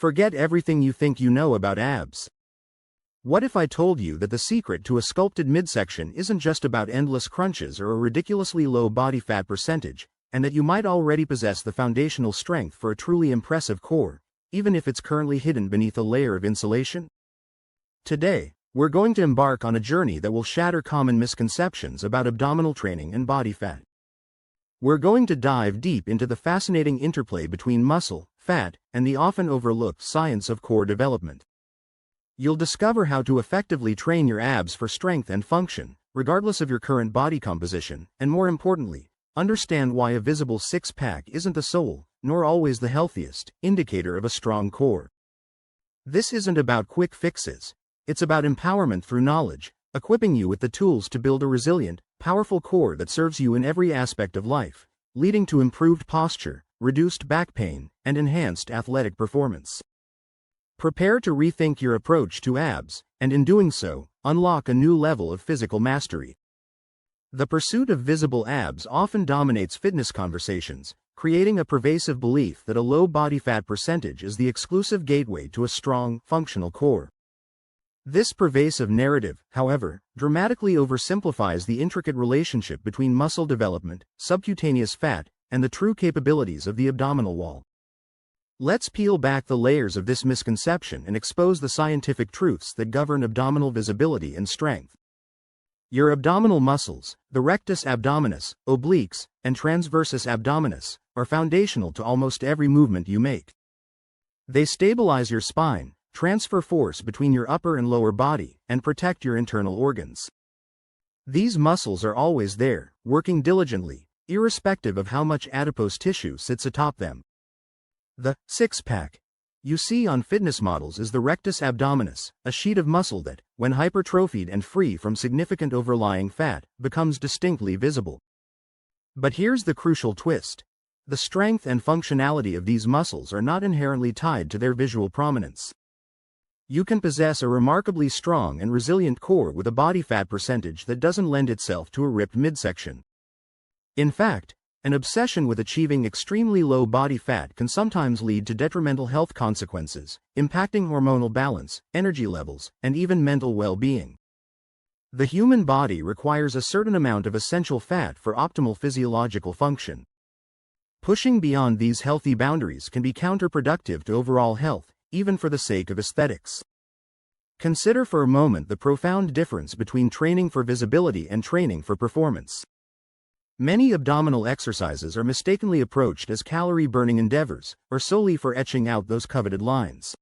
Forget everything you think you know about abs. What if I told you that the secret to a sculpted midsection isn't just about endless crunches or a ridiculously low body fat percentage, and that you might already possess the foundational strength for a truly impressive core, even if it's currently hidden beneath a layer of insulation? Today, we're going to embark on a journey that will shatter common misconceptions about abdominal training and body fat. We're going to dive deep into the fascinating interplay between muscle, fat, and the often overlooked science of core development. You'll discover how to effectively train your abs for strength and function, regardless of your current body composition, and more importantly, understand why a visible six-pack isn't the sole, nor always the healthiest, indicator of a strong core. This isn't about quick fixes. It's about empowerment through knowledge, equipping you with the tools to build a resilient, powerful core that serves you in every aspect of life, leading to improved posture, reduced back pain, and enhanced athletic performance. Prepare to rethink your approach to abs, and in doing so, unlock a new level of physical mastery. The pursuit of visible abs often dominates fitness conversations, creating a pervasive belief that a low body fat percentage is the exclusive gateway to a strong, functional core. This pervasive narrative, however, dramatically oversimplifies the intricate relationship between muscle development, subcutaneous fat, and the true capabilities of the abdominal wall. Let's peel back the layers of this misconception and expose the scientific truths that govern abdominal visibility and strength. Your abdominal muscles, the rectus abdominis, obliques, and transversus abdominis, are foundational to almost every movement you make. They stabilize your spine, transfer force between your upper and lower body, and protect your internal organs. These muscles are always there, working diligently, irrespective of how much adipose tissue sits atop them. The six-pack you see on fitness models is the rectus abdominis, a sheet of muscle that, when hypertrophied and free from significant overlying fat, becomes distinctly visible. But here's the crucial twist. The strength and functionality of these muscles are not inherently tied to their visual prominence. You can possess a remarkably strong and resilient core with a body fat percentage that doesn't lend itself to a ripped midsection. In fact, an obsession with achieving extremely low body fat can sometimes lead to detrimental health consequences, impacting hormonal balance, energy levels, and even mental well-being. The human body requires a certain amount of essential fat for optimal physiological function. Pushing beyond these healthy boundaries can be counterproductive to overall health, even for the sake of aesthetics. Consider for a moment the profound difference between training for visibility and training for performance. Many abdominal exercises are mistakenly approached as calorie-burning endeavors, or solely for etching out those coveted lines.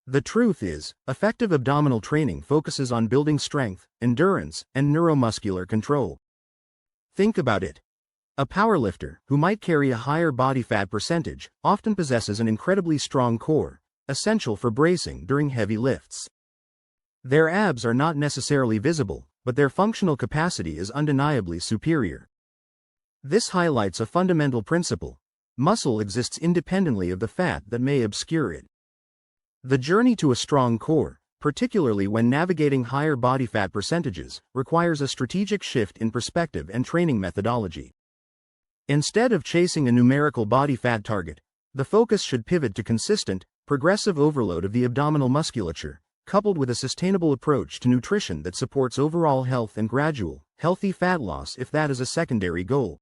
The truth is, effective abdominal training focuses on building strength, endurance, and neuromuscular control. Think about it. A powerlifter, who might carry a higher body fat percentage, often possesses an incredibly strong core, essential for bracing during heavy lifts. Their abs are not necessarily visible, but their functional capacity is undeniably superior. This highlights a fundamental principle. Muscle exists independently of the fat that may obscure it. The journey to a strong core, particularly when navigating higher body fat percentages, requires a strategic shift in perspective and training methodology. Instead of chasing a numerical body fat target, the focus should pivot to consistent, progressive overload of the abdominal musculature, coupled with a sustainable approach to nutrition that supports overall health and gradual, healthy fat loss if that is a secondary goal.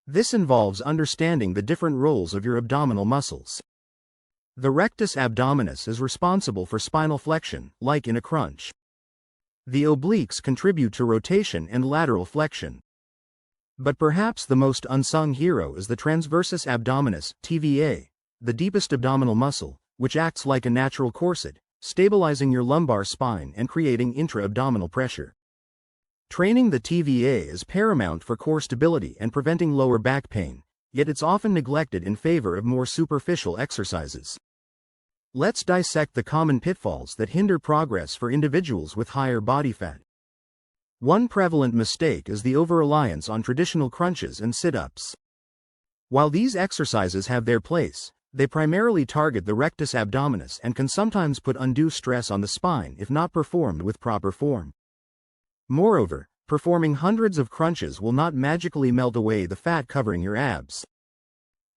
This involves understanding the different roles of your abdominal muscles. The rectus abdominis is responsible for spinal flexion, like in a crunch. The obliques contribute to rotation and lateral flexion. But perhaps the most unsung hero is the transversus abdominis, TVA, the deepest abdominal muscle, which acts like a natural corset, stabilizing your lumbar spine and creating intra-abdominal pressure. Training the TVA is paramount for core stability and preventing lower back pain, yet it's often neglected in favor of more superficial exercises. Let's dissect the common pitfalls that hinder progress for individuals with higher body fat. One prevalent mistake is the over-reliance on traditional crunches and sit-ups. While these exercises have their place, they primarily target the rectus abdominis and can sometimes put undue stress on the spine if not performed with proper form. Moreover, performing hundreds of crunches will not magically melt away the fat covering your abs.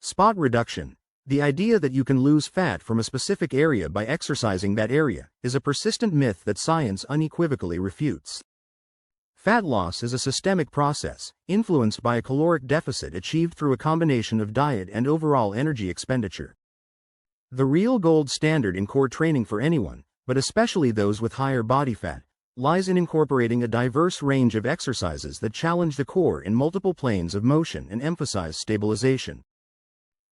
Spot reduction. The idea that you can lose fat from a specific area by exercising that area is a persistent myth that science unequivocally refutes. Fat loss is a systemic process, influenced by a caloric deficit achieved through a combination of diet and overall energy expenditure. The real gold standard in core training for anyone, but especially those with higher body fat, lies in incorporating a diverse range of exercises that challenge the core in multiple planes of motion and emphasize stabilization.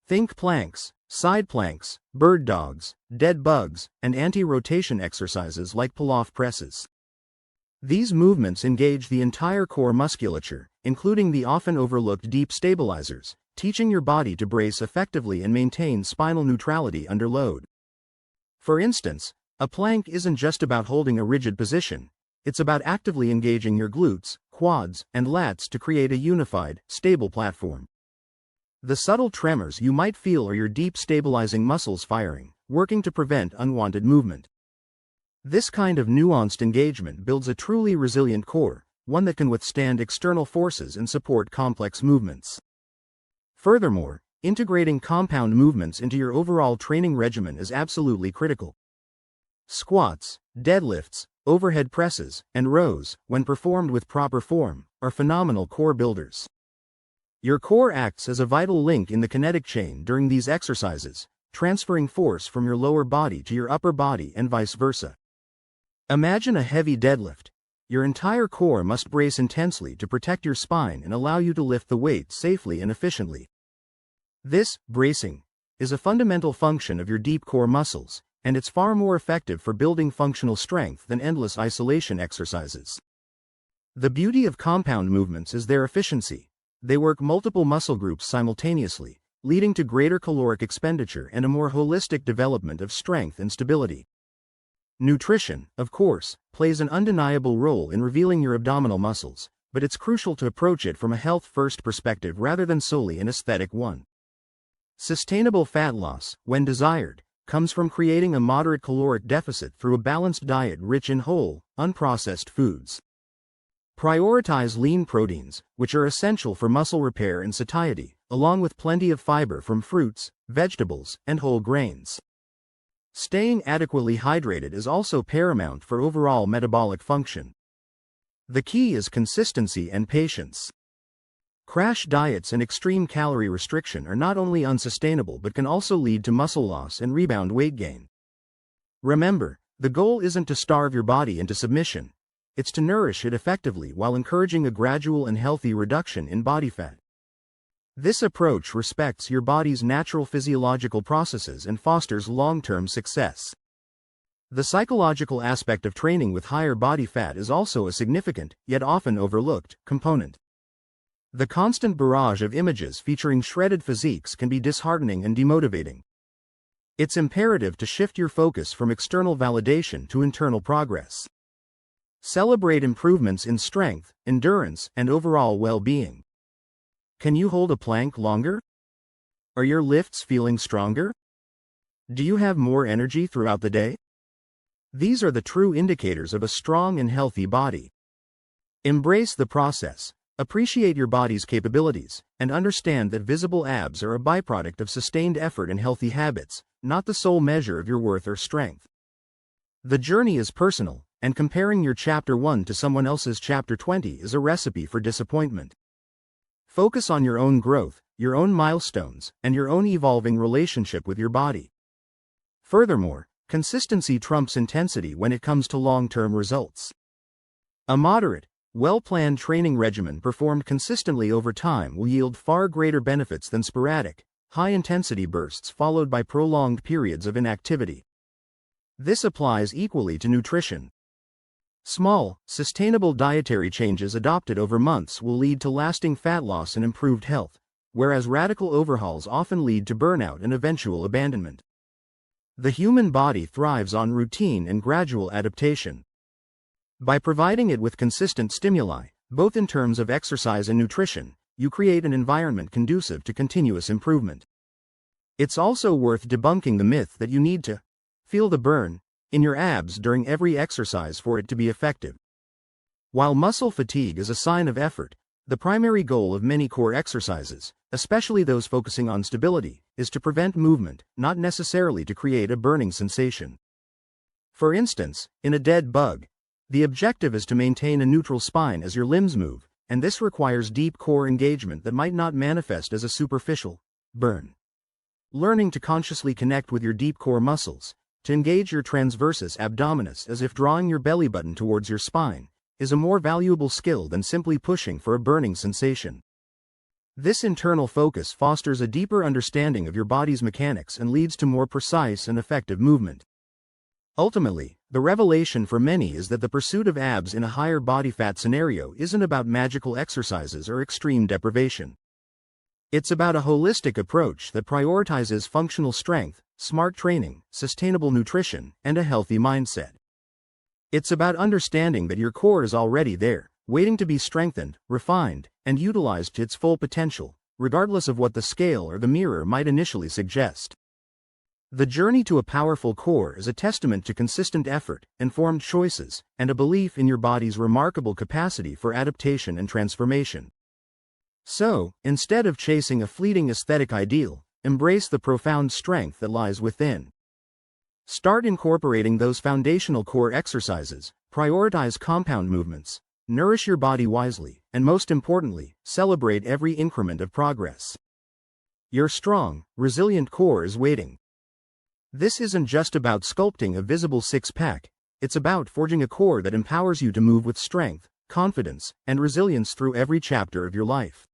Think planks, side planks, bird dogs, dead bugs, and anti-rotation exercises like pull-off presses. These movements engage the entire core musculature, including the often overlooked deep stabilizers, teaching your body to brace effectively and maintain spinal neutrality under load. For instance, a plank isn't just about holding a rigid position, it's about actively engaging your glutes, quads, and lats to create a unified, stable platform. The subtle tremors you might feel are your deep stabilizing muscles firing, working to prevent unwanted movement. This kind of nuanced engagement builds a truly resilient core, one that can withstand external forces and support complex movements. Furthermore, integrating compound movements into your overall training regimen is absolutely critical. Squats, deadlifts, overhead presses, and rows, when performed with proper form, are phenomenal core builders. Your core acts as a vital link in the kinetic chain during these exercises, transferring force from your lower body to your upper body and vice versa. Imagine a heavy deadlift. Your entire core must brace intensely to protect your spine and allow you to lift the weight safely and efficiently. This, bracing, is a fundamental function of your deep core muscles, and it's far more effective for building functional strength than endless isolation exercises. The beauty of compound movements is their efficiency. They work multiple muscle groups simultaneously, leading to greater caloric expenditure and a more holistic development of strength and stability. Nutrition, of course, plays an undeniable role in revealing your abdominal muscles, but it's crucial to approach it from a health-first perspective rather than solely an aesthetic one. Sustainable fat loss, when desired, comes from creating a moderate caloric deficit through a balanced diet rich in whole, unprocessed foods. Prioritize lean proteins, which are essential for muscle repair and satiety, along with plenty of fiber from fruits, vegetables, and whole grains. Staying adequately hydrated is also paramount for overall metabolic function. The key is consistency and patience. Crash diets and extreme calorie restriction are not only unsustainable but can also lead to muscle loss and rebound weight gain. Remember, the goal isn't to starve your body into submission, it's to nourish it effectively while encouraging a gradual and healthy reduction in body fat. This approach respects your body's natural physiological processes and fosters long-term success. The psychological aspect of training with higher body fat is also a significant, yet often overlooked, component. The constant barrage of images featuring shredded physiques can be disheartening and demotivating. It's imperative to shift your focus from external validation to internal progress. Celebrate improvements in strength, endurance, and overall well-being. Can you hold a plank longer? Are your lifts feeling stronger? Do you have more energy throughout the day? These are the true indicators of a strong and healthy body. Embrace the process, appreciate your body's capabilities, and understand that visible abs are a byproduct of sustained effort and healthy habits, not the sole measure of your worth or strength. The journey is personal, and comparing your Chapter 1 to someone else's Chapter 20 is a recipe for disappointment. Focus on your own growth, your own milestones, and your own evolving relationship with your body. Furthermore, consistency trumps intensity when it comes to long-term results. A moderate, well-planned training regimen performed consistently over time will yield far greater benefits than sporadic, high-intensity bursts followed by prolonged periods of inactivity. This applies equally to nutrition. Small, sustainable dietary changes adopted over months will lead to lasting fat loss and improved health, whereas radical overhauls often lead to burnout and eventual abandonment. The human body thrives on routine and gradual adaptation. By providing it with consistent stimuli, both in terms of exercise and nutrition, you create an environment conducive to continuous improvement. It's also worth debunking the myth that you need to feel the burn in your abs during every exercise for it to be effective. While muscle fatigue is a sign of effort, the primary goal of many core exercises, especially those focusing on stability, is to prevent movement, not necessarily to create a burning sensation. For instance, in a dead bug, the objective is to maintain a neutral spine as your limbs move, and this requires deep core engagement that might not manifest as a superficial burn. Learning to consciously connect with your deep core muscles, to engage your transversus abdominis as if drawing your belly button towards your spine, is a more valuable skill than simply pushing for a burning sensation. This internal focus fosters a deeper understanding of your body's mechanics and leads to more precise and effective movement. Ultimately, the revelation for many is that the pursuit of abs in a higher body fat scenario isn't about magical exercises or extreme deprivation. It's about a holistic approach that prioritizes functional strength, smart training, sustainable nutrition, and a healthy mindset. It's about understanding that your core is already there, waiting to be strengthened, refined, and utilized to its full potential, regardless of what the scale or the mirror might initially suggest. The journey to a powerful core is a testament to consistent effort, informed choices, and a belief in your body's remarkable capacity for adaptation and transformation. So, instead of chasing a fleeting aesthetic ideal, embrace the profound strength that lies within. Start incorporating those foundational core exercises, prioritize compound movements, nourish your body wisely, and most importantly, celebrate every increment of progress. Your strong, resilient core is waiting. This isn't just about sculpting a visible six-pack, it's about forging a core that empowers you to move with strength, confidence, and resilience through every chapter of your life.